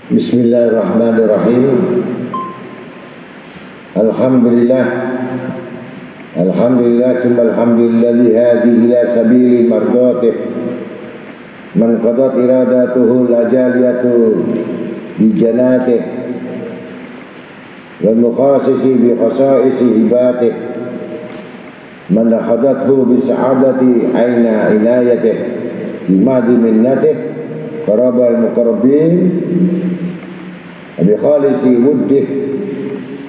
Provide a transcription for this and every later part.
Bismillahirrahmanirrahim. Alhamdulillah summa alhamdulilladzi hadi ila sabili mardatih man qadat iradatuhu lajaliyatu bi janatih wal muqasisi bi khasaisi hibatih man hadathu bi sa'adati aina inayatih bi madi minnatih qarabal muqarrabin bi khalisi wuddih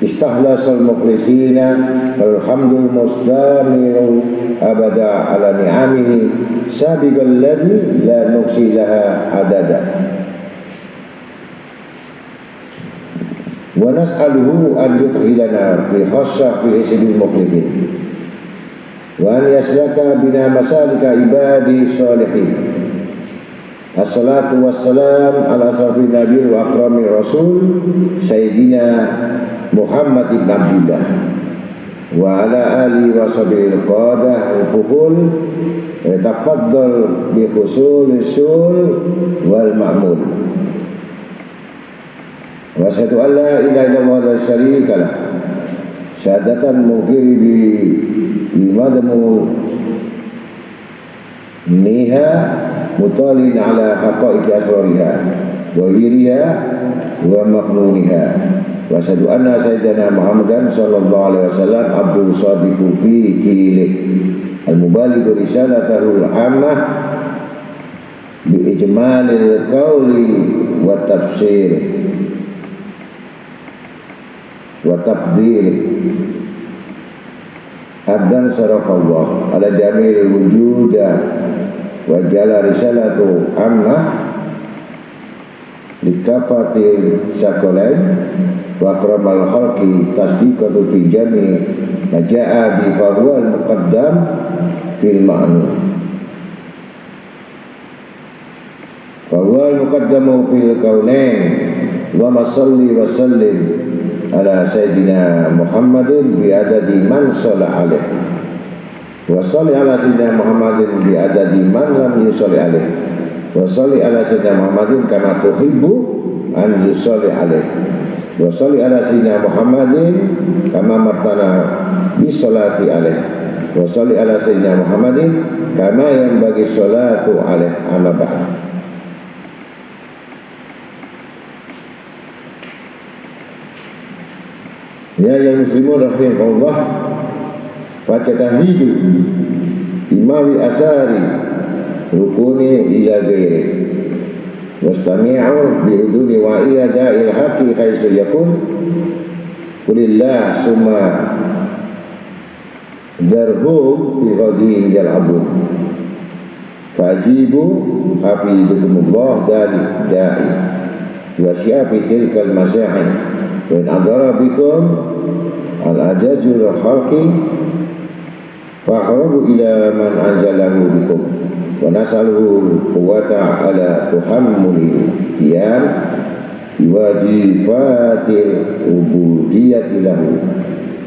istahlasal mukhlisina walhamdul mustamiru abada ala ni'amihi sabiqal ladzi la nuqsi laha adada wa nas'aluhu an yudkhilana fi khassah fi hisbil mukhlifin wa an yaslaka bina masalika ibadi sholihin. Assalatu wassalam ala asrafil nabi wa akramir rasul Sayyidina Muhammad ibn Abdullah wa ala alihi wa sahbihi qadah al-fuhul wa tafaddal bi husul sul wal ma'mul wa asyhadu an la ilaha illallah la syarika lah syahadatan mungkiri bi madamu niha mutalin ala haqaiqi asrariha wa hiriha wa maqnuniha wa asyhadu anna sayyidina Muhammadan sallallahu alaihi wasallam abdul sadiqu fi qilih al-mubaligh risalatahu al-ammah bi ijmalil qawli wa tafsir wa taqdir abdan sarafallah ala jamil wujuda wa jala risalatu ammah likafatil sakolain wa akramal khalqi tasdiqatu fi jami maja'a bi fahuwal muqaddam fil ma'nu fahuwal muqaddamu fil kaunain wa masalli wa sallim ala sayyidina Muhammadin bi adadi man shalla alaih wa salli ala sayyidina Muhammadin bi adadi man lam yusalli alaih wa salli ala sayyidina Muhammadin kama tuhibbu an yusalli alaih wa salli ala sayyidina Muhammadin kama martana bi salati alaih wa salli ala sayyidina Muhammadin kama yang bagi salatu alaih amma ba'd. Ya muslimun rahimahullah Fakatahidu imawi asari rukuni ila ghairi wastami'u bi'uduni wa iya da'il haqi khaisul yakun kulillah summa darhum fi ghadin yal'abun fajibu hafidukumullah da'i wa syiafi tilkal masyahin wa in adara bikum al-ajajul khalqi fa'arabu ila man anzalahu bikum wa nasaluhu quwwata ala tuhammuli qiyam wajifatil ubudiyyati lahu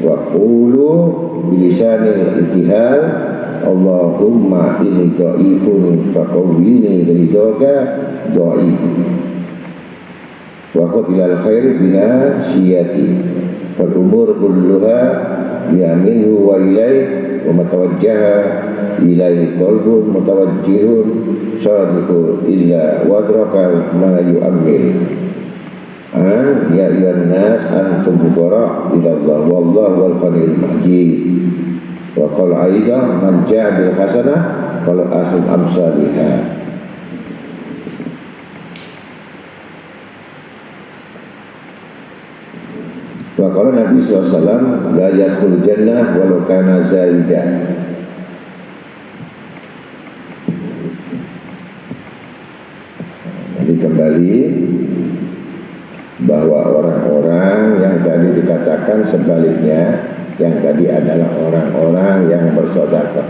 wa qulu bilisanil ittihal Allahumma inni dha'ifun faqawwini ridhaka dha'if wa qul ilal khairi bina siyati fal umur kulluha bi'aminhu wa ilaih wa matawajjaha ilaihi qalbun mutawajjihun sadiqun illa wadrakal ma yu'ammil an ya ayyuhan nas antum fuqara ila Allah wallahu wal ghaniyul majid wa qala aidan man ja'a bil hasanah fal asl amsalihah. Wa qala Nabi SAW la yadkhul jannah walau kana zaidan. Jadi kembali bahwa orang-orang yang tadi dikatakan sebaliknya, yang tadi adalah orang-orang yang bersedekah,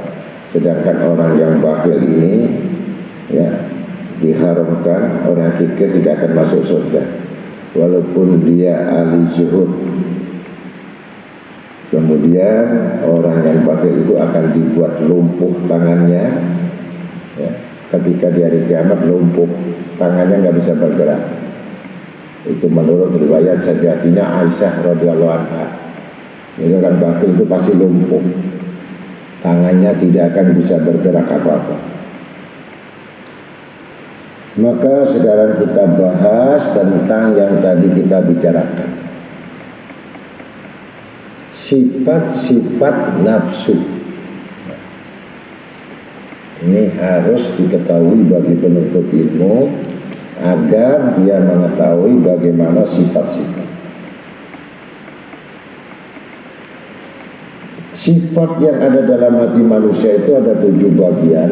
sedangkan orang yang bakhil ini ya diharamkan, orang kikir tidak akan masuk surga walaupun dia ahli zuhud. Kemudian orang yang bakhil itu akan dibuat lumpuh tangannya ya. Ketika di hari kiamat lumpuh tangannya, nggak bisa bergerak. Itu menurut riwayat Sayyidatina Aisyah radhiyallahu anha. Jadi orang bakhil itu pasti lumpuh, tangannya tidak akan bisa bergerak apa-apa. Maka sekarang kita bahas tentang yang tadi kita bicarakan, sifat-sifat nafsu. Ini harus diketahui bagi penuntut ilmu agar dia mengetahui bagaimana sifat-sifat. Sifat yang ada dalam hati manusia itu ada 7 bagian.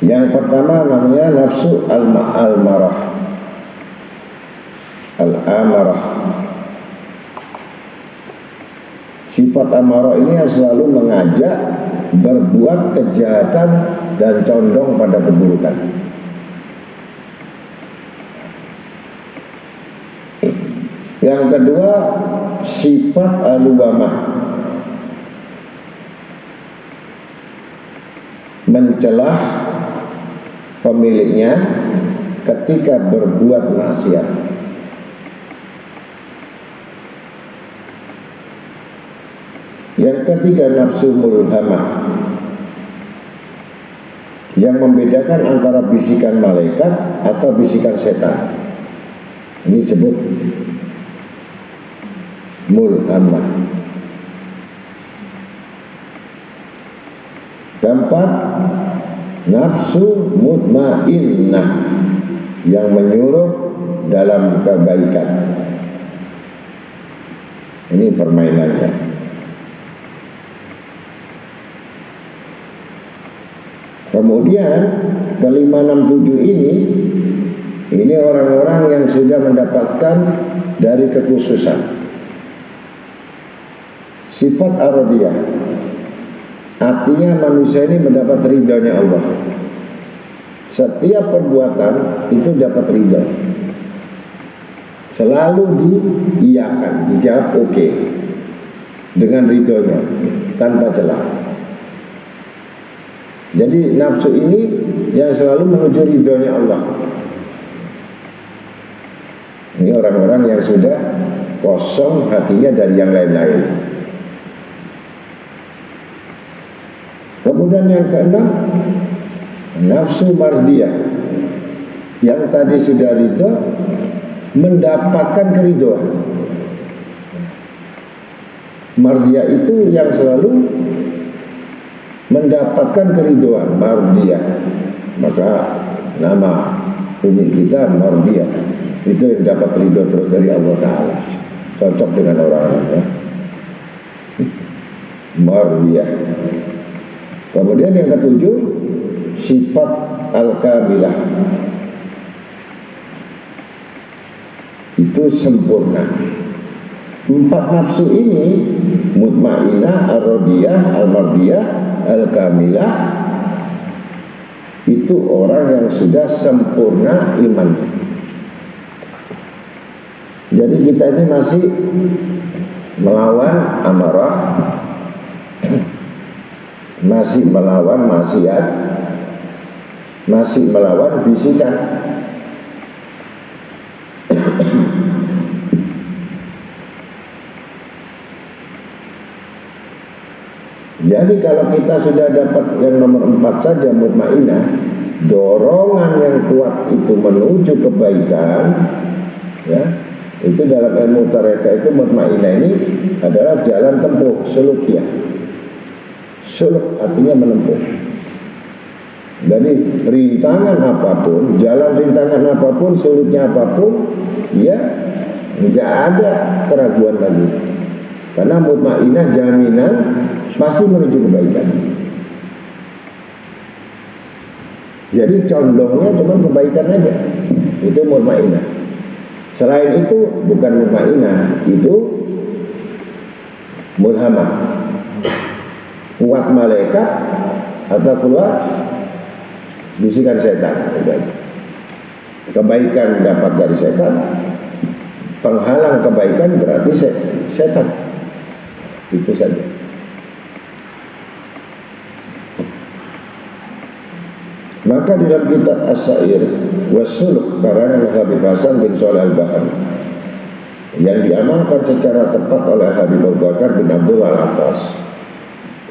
Yang pertama namanya nafsu al-marah, al-amarah. Sifat amarah ini yang selalu mengajak berbuat kejahatan dan condong pada keburukan. Yang kedua sifat al-lawamah, mencelah pemiliknya ketika berbuat maksiat. Yang ketiga nafsu mulhamah, yang membedakan antara bisikan malaikat atau bisikan setan. Ini disebut mulhamah. Keempat nafsu mutmainnah, yang menyuruh dalam kebaikan. Ini permainannya. Kemudian kelima, 6, 7 ini orang-orang yang sudah mendapatkan dari kekhususan sifat ar-radiyah. Artinya manusia ini mendapat ridhonya Allah. Setiap perbuatan itu dapat ridho, selalu diiyakan, dijawab oke, dengan ridhonya tanpa celah. Jadi nafsu ini yang selalu menuju ridhonya Allah. Ini orang-orang yang sudah kosong hatinya dari yang lain-lain. Kemudian yang keenam nafsu mardiyah, yang tadi sudah ridho mendapatkan keridhoan. Mardiyah itu yang selalu mendapatkan keridhoan, mardiyah. Maka nama umi kita mardiyah, itu yang dapat ridho terus dari Allah Ta'ala. Cocok dengan orang-orang ya. Mardiyah. Kemudian yang ketujuh sifat al-kamilah, itu sempurna. 4 nafsu ini mutmainah, ar-radiyah, al-mardiyah, al-kamilah, itu orang yang sudah sempurna imannya. Jadi kita ini masih melawan amarah, masih melawan maksiat, masih melawan bisikan. Jadi kalau kita sudah dapat yang nomor 4 saja, mutmainah, dorongan yang kuat itu menuju kebaikan, ya, itu dalam ilmu tarekat itu mutmainah ini adalah jalan tempuh, sulukiyah. Suluk artinya menempuh. Jadi rintangan apapun, jalan rintangan apapun, suluknya apapun, ya nggak ada keraguan lagi. Karena mutmainah jaminan pasti menuju kebaikan. Jadi condongnya cuma kebaikan aja. Itu mutmainah. Selain itu bukan mutmainah, itu mulhamah. Kuat malaikat atau keluar bisikan setan. Kebaikan dapat dari setan, penghalang kebaikan berarti setan. Itu saja. Maka di dalam kitab As-Sa'ir Wasuluk karangan Habib Hasan bin Shalih Al-Bahri yang diamalkan secara tepat oleh Habib Abu Bakar bin Abdul Al-Abbas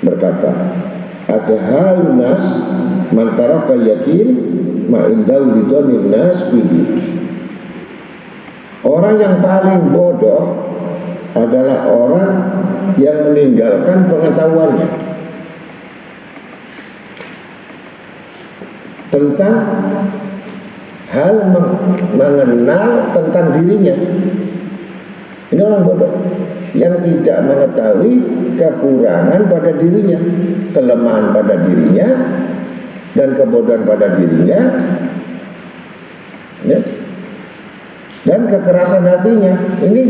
berkata, ada hal nas mantaraka yakin ma'indau bidonin nas bihi. Orang yang paling bodoh adalah orang yang meninggalkan pengetahuannya tentang hal mengenal tentang dirinya. Ini orang bodoh yang tidak mengetahui kekurangan pada dirinya, kelemahan pada dirinya, dan kebodohan pada dirinya, ya, dan kekerasan hatinya. Ini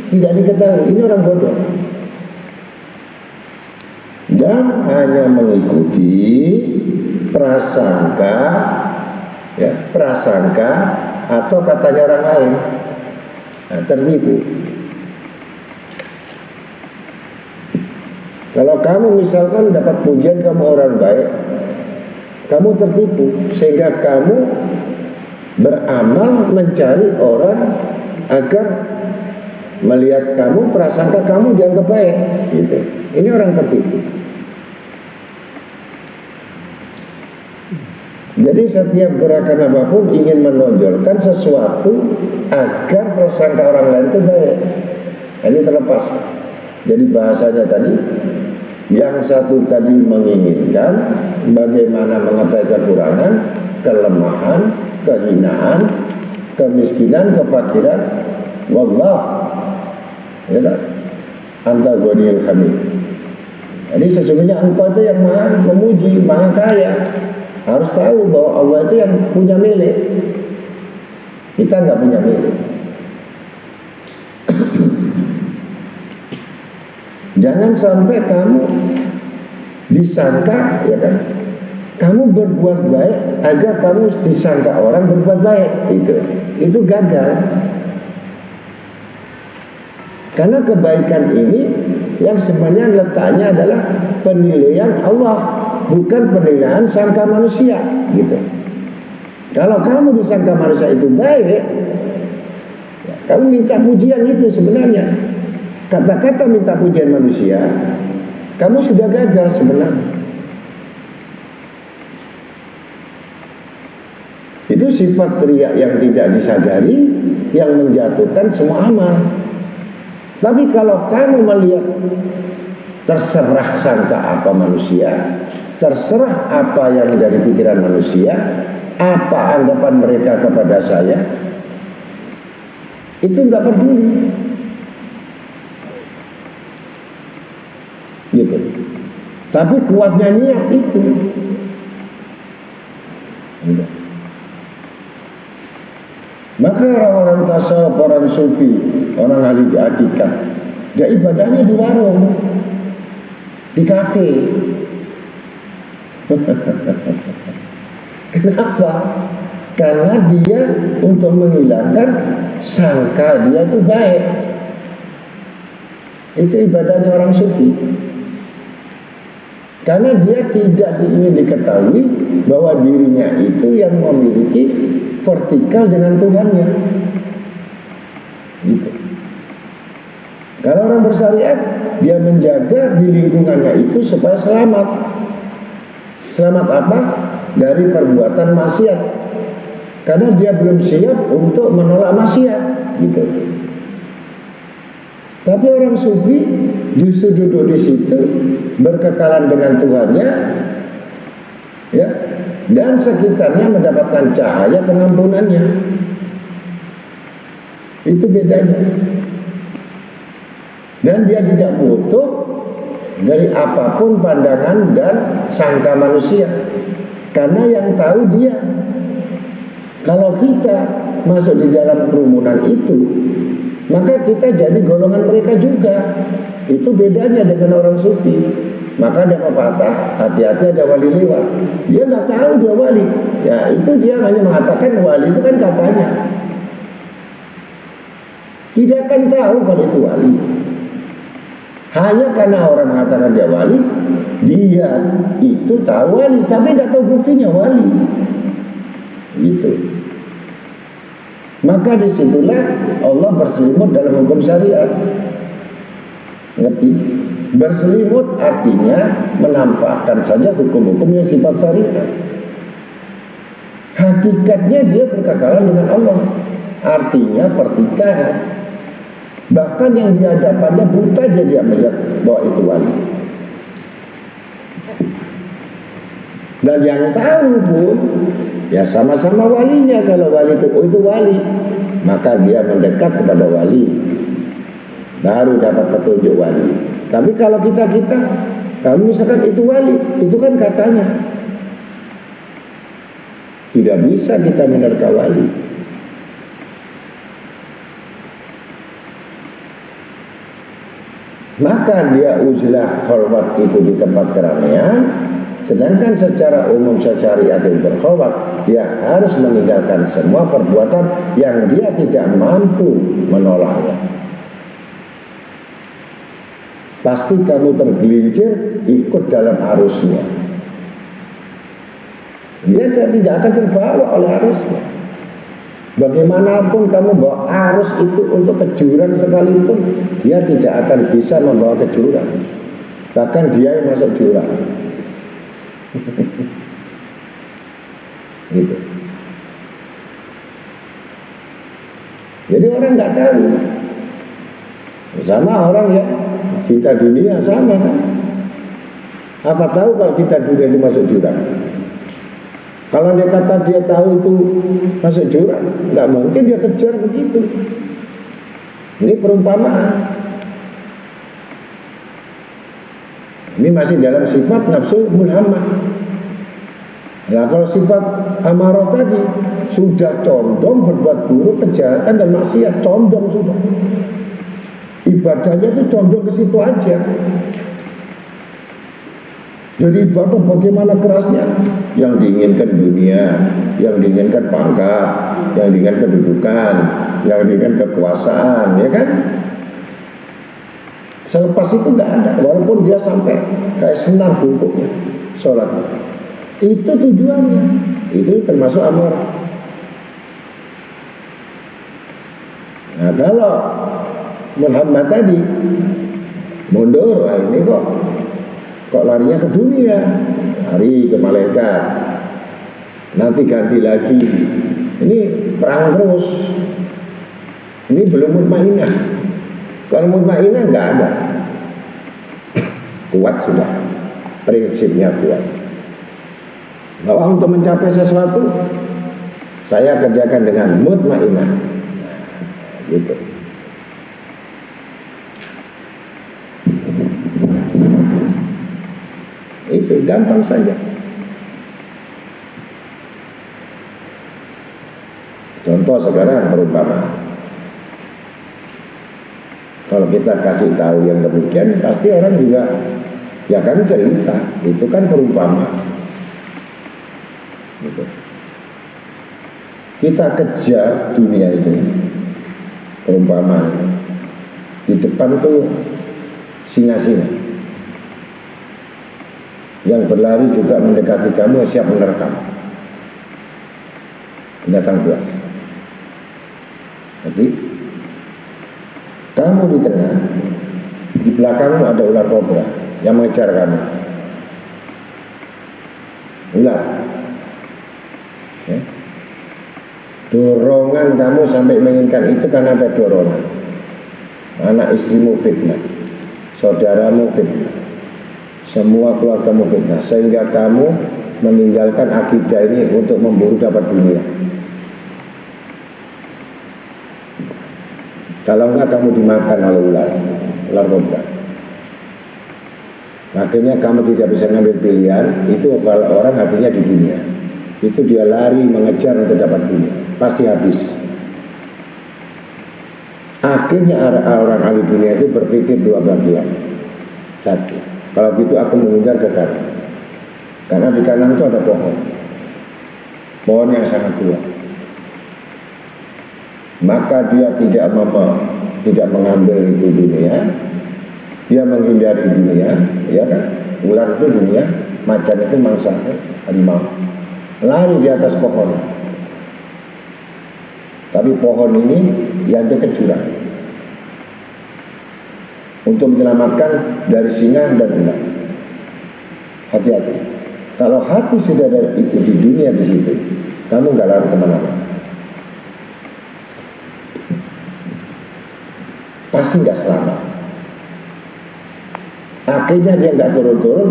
tidak diketahui. Ini orang bodoh dan hanya mengikuti prasangka, ya, prasangka atau katanya orang lain. Nah, tertipu. Kalau kamu misalkan dapat pujian kamu orang baik, kamu tertipu sehingga kamu beramal mencari orang agar melihat kamu, prasangka kamu dianggap baik, gitu. Ini orang tertipu. Jadi setiap gerakan apapun ingin menonjolkan sesuatu agar prasangka orang lain itu baik. Ini terlepas. Jadi bahasanya tadi, yang satu tadi menginginkan bagaimana mengetahui kekurangan, kelemahan, kehinaan, kemiskinan, kefakiran. Wallah, ya tak? Anta ghaniyul hamid. Jadi sesungguhnya engkau itu yang maha memuji, maha kaya. Harus tahu bahwa Allah itu yang punya milik. Kita nggak punya milik. Jangan sampai kamu disangka, ya kan, kamu berbuat baik agar kamu disangka orang berbuat baik. Itu gagal. Karena kebaikan ini yang sebenarnya letaknya adalah penilaian Allah, bukan penilaian sangka manusia, gitu. Kalau kamu disangka manusia itu baik, ya, kamu minta pujian itu sebenarnya. Kata-kata minta pujian manusia, kamu sudah gagal sebenarnya. Itu sifat riya yang tidak disadari, yang menjatuhkan semua amal. Tapi kalau kamu melihat terserah sangka apa manusia, terserah apa yang menjadi pikiran manusia, apa anggapan mereka kepada saya, itu nggak peduli, gitu. Tapi kuatnya niat itu. Maka orang-orang tasawuf, orang sufi, orang ahli hakikat, dia ibadahnya di warung, di kafe. Kenapa? Karena dia untuk menghilangkan sangka dia itu baik. Itu ibadahnya orang sufi. Karena dia tidak ingin diketahui bahwa dirinya itu yang memiliki vertikal dengan Tuhannya, gitu. Kalau orang bersyariat, dia menjaga di lingkungannya itu supaya selamat. Selamat apa? Dari perbuatan maksiat. Karena dia belum siap untuk menolak maksiat, gitu. Tapi orang sufi justru duduk di situ berkekalan dengan Tuhannya, ya, dan sekitarnya mendapatkan cahaya pengampunannya. Itu bedanya. Dan dia tidak butuh dari apapun pandangan dan sangka manusia, karena yang tahu dia. Kalau kita masuk di dalam kerumunan itu, maka kita jadi golongan mereka juga. Itu bedanya dengan orang sufi. Maka ada pepatah, hati-hati ada wali lewat. Dia nggak tahu dia wali. Ya itu dia hanya mengatakan wali itu kan katanya. Tidak akan tahu kalau itu wali. Hanya karena orang mengatakan dia wali, Dia itu tahu wali, tapi nggak tahu buktinya wali. Gitu. Maka disitulah Allah berselimut dalam hukum syariat. Ngerti? Berselimut artinya menampakkan saja hukum-hukum yang sifat syariat. Hakikatnya dia berkekalan dengan Allah. Artinya pertikahan. Bahkan yang di hadapannya buta dia melihat bahwa itu wali. Dan yang tahu pun ya sama-sama walinya. Kalau wali itu wali, maka dia mendekat kepada wali, baru dapat petunjuk wali. Tapi kalau kita kamu misalkan itu wali, itu kan katanya, tidak bisa kita menerka wali. Maka dia uzlah hormat itu di tempat keramaian. Sedangkan secara umum syariat yang berkhawat, dia harus meninggalkan semua perbuatan yang dia tidak mampu menolaknya. Pasti kamu tergelincir ikut dalam arusnya. Dia tidak akan terbawa oleh arusnya. Bagaimanapun kamu bawa arus itu untuk ke jurang sekalipun, dia tidak akan bisa membawa ke jurang. Bahkan dia yang masuk jurang. Gitu. Jadi orang nggak tahu. Sama orang ya cinta dunia sama kan. Apa tahu kalau cinta dunia itu masuk jurang? Kalau dia kata dia tahu itu masuk jurang, nggak mungkin dia kejar begitu. Ini perumpamaan. Ini masih dalam sifat nafsu mulhamah. Nah kalau sifat amarah tadi sudah condong berbuat buruk, kejahatan dan maksiat, condong sudah. Ibadahnya itu condong ke situ aja. Jadi ibadah bagaimana kerasnya? Yang diinginkan dunia, yang diinginkan pangkat, yang diinginkan kedudukan, yang diinginkan kekuasaan, ya kan? Selepas itu nggak ada, walaupun dia sampai kayak senar bungkuknya sholat. Itu tujuannya, itu termasuk amarah. Nah kalau Muhammad tadi mundur, ini kok larinya ke dunia, lari ke malaikat, nanti ganti lagi. Ini perang terus. Ini belum mutmainah. Kalau mutmainah nggak ada, kuat sudah, prinsipnya kuat. Bahwa untuk mencapai sesuatu, saya kerjakan dengan mutmainah. Gitu. Itu gampang saja. Contoh sekarang perumpamaan. Kalau kita kasih tahu yang demikian, pasti orang juga ya kan cerita. Itu kan perumpamaan. Gitu. Kita kejar dunia ini, perumpamaan. Di depan tuh singa-singa yang berlari juga mendekati kamu, siap menerkam. Binatang buas. Jadi kamu di tengah, di belakangmu ada ular kobra yang mengejar kamu. Ular. Ya. Dorongan kamu sampai menginginkan itu karena ada dorongan. Anak istrimu fitnah, saudaramu fitnah, semua keluargamu fitnah, sehingga kamu meninggalkan akidah ini untuk memburu dapat dunia. Kalau enggak kamu dimakan oleh ular kobra. Akhirnya kamu tidak bisa ngambil pilihan. Itu kalau orang hatinya di dunia, itu dia lari mengejar untuk dapat dunia, pasti habis. Akhirnya orang ahli dunia itu berpikir dua bagian. Satu, kalau gitu aku mengejar ke kanan, karena di kanan itu ada pohon yang sangat kuat. Maka dia tidak mengambil itu dunia, dia menghindari dunia, ya kan? Ular itu dunia, macan itu mangsa harimau. Lari di atas pohon. Tapi pohon ini yang dekat jurang. Untuk menyelamatkan dari singa dan ular. Hati-hati. Kalau hati sudah ada itu di dunia di situ, kamu nggak lari kemana-mana. Pasti nggak selamat. Akhirnya dia nggak turun-turun,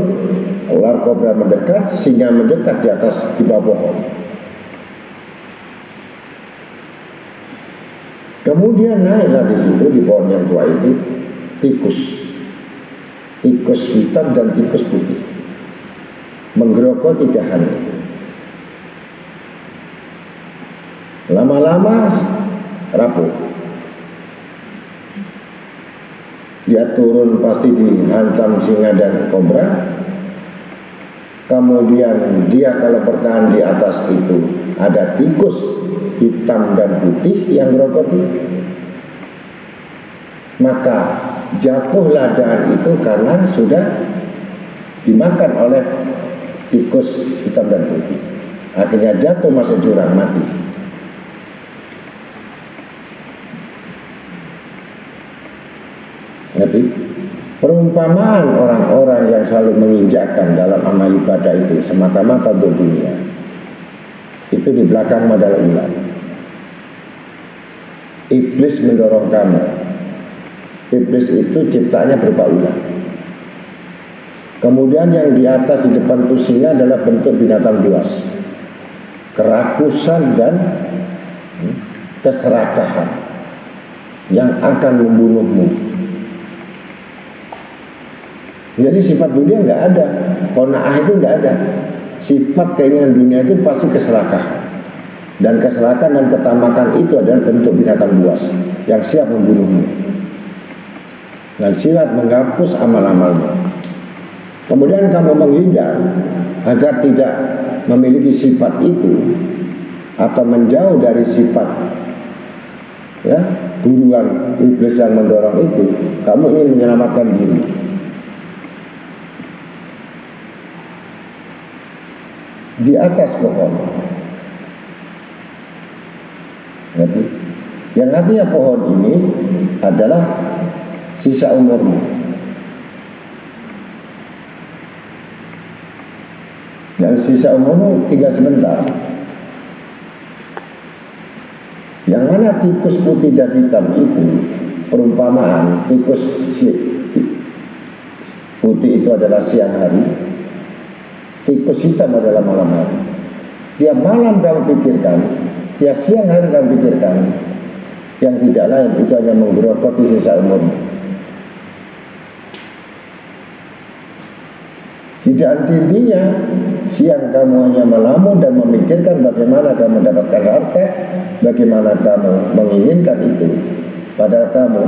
ular kobra mendekat, singa mendekat di bawah pohon. Kemudian naiklah di situ di pohon yang tua itu tikus hitam dan tikus putih, menggerogoti dahannya. Lama-lama rapuh. Dia turun pasti dihantam singa dan kobra. Kemudian dia kalau bertahan di atas itu ada tikus hitam dan putih yang gerogoti, maka jatuhlah dahan itu karena sudah dimakan oleh tikus hitam dan putih. Akhirnya jatuh masuk jurang, mati. Ngerti? Perumpamaan orang-orang yang selalu menginjakkan dalam amal ibadah itu semata-mata untuk dunia, itu di belakang adalah ular. Iblis mendorong kamu. Iblis itu ciptaannya berupa ular. Kemudian yang di atas di depan itu singa adalah bentuk binatang buas, kerakusan dan keserakahan yang akan membunuhmu. Jadi sifat dunia nggak ada, qanaah itu nggak ada. Sifat keinginan dunia itu pasti keserakahan. Dan keserakahan dan ketamakan itu adalah bentuk binatang buas yang siap membunuhmu dan siap menghapus amal-amalmu. Kemudian kamu menghindar agar tidak memiliki sifat itu atau menjauh dari sifat buruan iblis yang mendorong itu. Kamu ingin menyelamatkan diri. Di atas pohon. Yang artinya pohon ini adalah sisa umurmu. Yang sisa umurmu tinggal sebentar. Yang mana tikus putih dan hitam itu perumpamaan. Tikus putih itu adalah siang hari, tikus hitam adalah malam hari. Tiap malam kamu pikirkan, tiap siang hari kamu pikirkan, yang tidak lain itu hanya menggerogoti sisa umurmu. Tidak intinya siang kamu hanya melamun dan memikirkan bagaimana kamu mendapatkan harta, bagaimana kamu menginginkan itu. Padahal kamu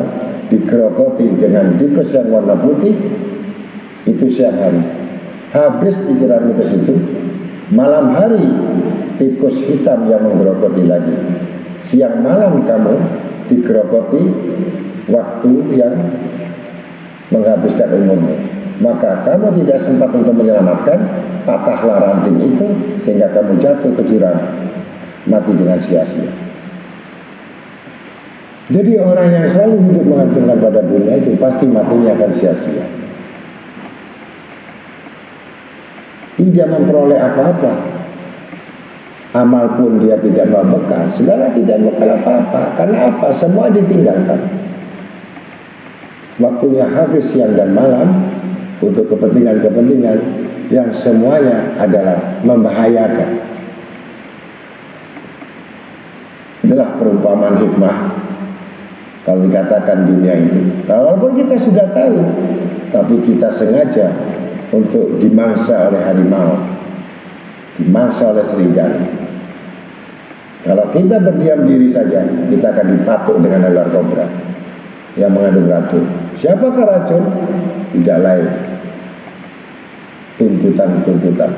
digerogoti dengan tikus yang warna putih itu siang hari. Habis pikiranmu ke situ. Malam hari tikus hitam yang menggerogoti lagi. Siang malam kamu digerogoti waktu yang menghabiskan umurmu. Maka kamu tidak sempat untuk menyelamatkan, patahlah ranting itu sehingga kamu jatuh ke jurang, mati dengan sia-sia. Jadi orang yang selalu hidup mengantungkan pada dunia itu pasti matinya akan sia-sia. Tidak memperoleh apa-apa. Amal pun dia tidak membekal, segala tidak membekal apa-apa. Karena apa? Semua ditinggalkan. Waktunya habis siang dan malam untuk kepentingan-kepentingan yang semuanya adalah membahayakan. Itulah perumpamaan hikmah kalau dikatakan dunia ini. Walaupun kita sudah tahu, tapi kita sengaja untuk dimangsa oleh harimau, dimangsa oleh serigala. Kalau kita berdiam diri saja, kita akan dipatuk dengan ular kobra yang mengandung racun. Siapakah racun? Tidak lain, tuntutan-tuntutan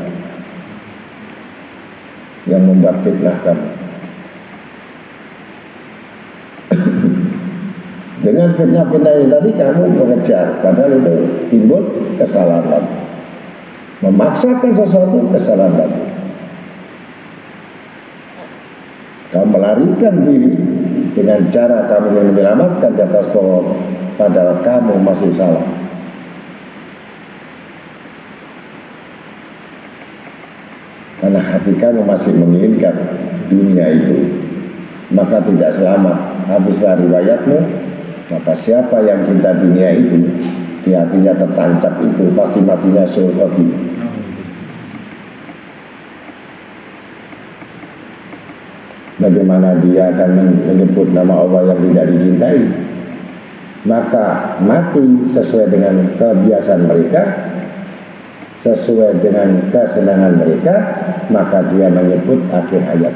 yang membuat fitnah kamu. Dengan fitnah-fitnah ini tadi kamu mengejar, padahal itu timbul kesalahan lagi. memaksakan sesuatu kesalahan lagi. Kamu melarikan diri dengan cara kamu yang menyelamatkan di atas pohon, padahal kamu masih salah. Karena hati kamu masih menginginkan dunia itu, maka tidak selamat. Habislah riwayatmu, maka siapa yang cinta dunia itu, di hatinya tertancap itu, pasti matinya sulhoti. Bagaimana dia akan menyebut nama Allah yang tidak dicintai? Maka mati sesuai dengan kebiasaan mereka, sesuai dengan kesenangan mereka, maka dia menyebut akhir ayat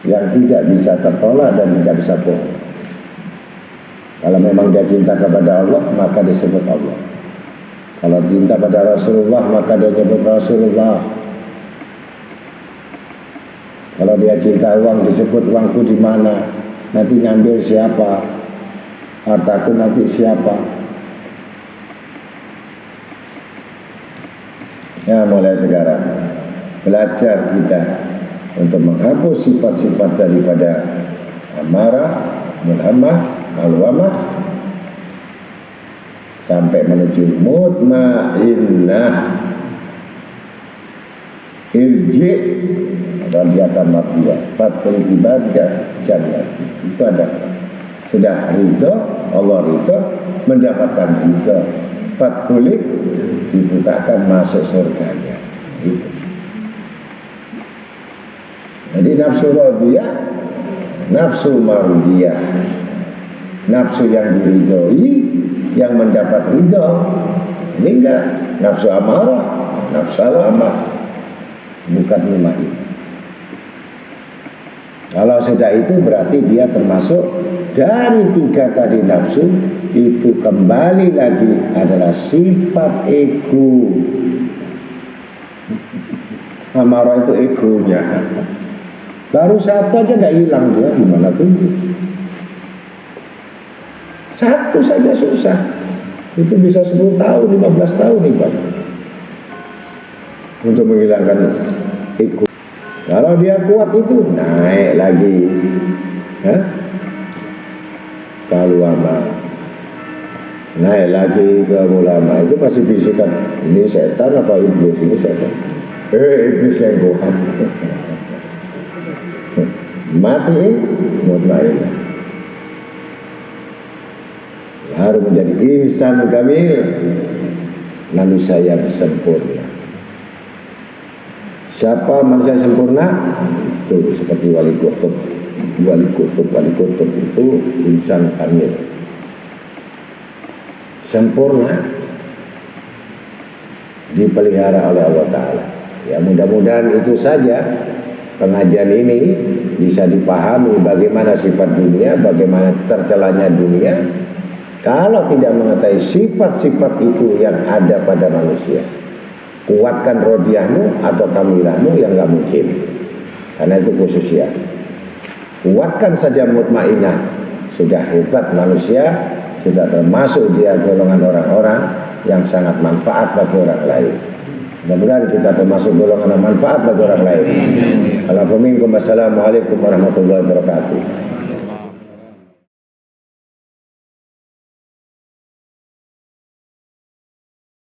yang tidak bisa tertolak dan tidak bisa bohong. Kalau memang dia cinta kepada Allah, maka disebut Allah. Kalau cinta pada Rasulullah, maka dia nyebut Rasulullah. Kalau dia cinta uang, disebut uangku di mana, nanti ngambil siapa, hartaku nanti siapa. Ya, mulai sekarang belajar kita untuk menghapus sifat-sifat daripada amarah, mulhamah, alwamah, sampai menuju mutmainnah, irji, dan dia akan mafiyah fatkul ibadah jannah. Itu ada, sudah ridho, Allah ridho, mendapatkan ridho, fatkulik, dibukakan masuk surganya. Itu. Jadi nafsu radiyah, nafsu mardiyah, nafsu yang diridhoi, yang mendapat ridho. Ini enggak nafsu amarah, nafsu alamah, bukan mumain. Kalau sudah itu berarti dia termasuk dari 3 tadi nafsu, itu kembali lagi adalah sifat ego. Amarah itu egonya. Baru satu aja gak hilang dia, gimana tuh? Satu saja susah. Itu bisa 10 tahun, 15 tahun nih Pak, untuk menghilangkan ego. Kalau dia kuat itu naik lagi, kalau lama naik lagi ke ulama, itu pasti bisikan, ini setan apa iblis? Ini setan, iblis yang kuat. Matiin mutmainnah, harus menjadi insan kamil, manusia yang sempurna. Siapa manusia sempurna? Itu seperti wali kutub. Wali kutub itu insan kamil, sempurna, dipelihara oleh Allah Ta'ala. Ya, mudah-mudahan itu saja pengajian ini bisa dipahami bagaimana sifat dunia, bagaimana tercelanya dunia. Kalau tidak mengetahui sifat-sifat itu yang ada pada manusia, kuatkan rodiyahmu atau kamilahmu yang gak mungkin, karena itu khususnya. Kuatkan saja mutmainnah, sudah hebat manusia, sudah termasuk dia golongan orang-orang yang sangat manfaat bagi orang lain. Mudah-mudahan kita termasuk golongan yang manfaat bagi orang lain. Assalamualaikum warahmatullahi wabarakatuh.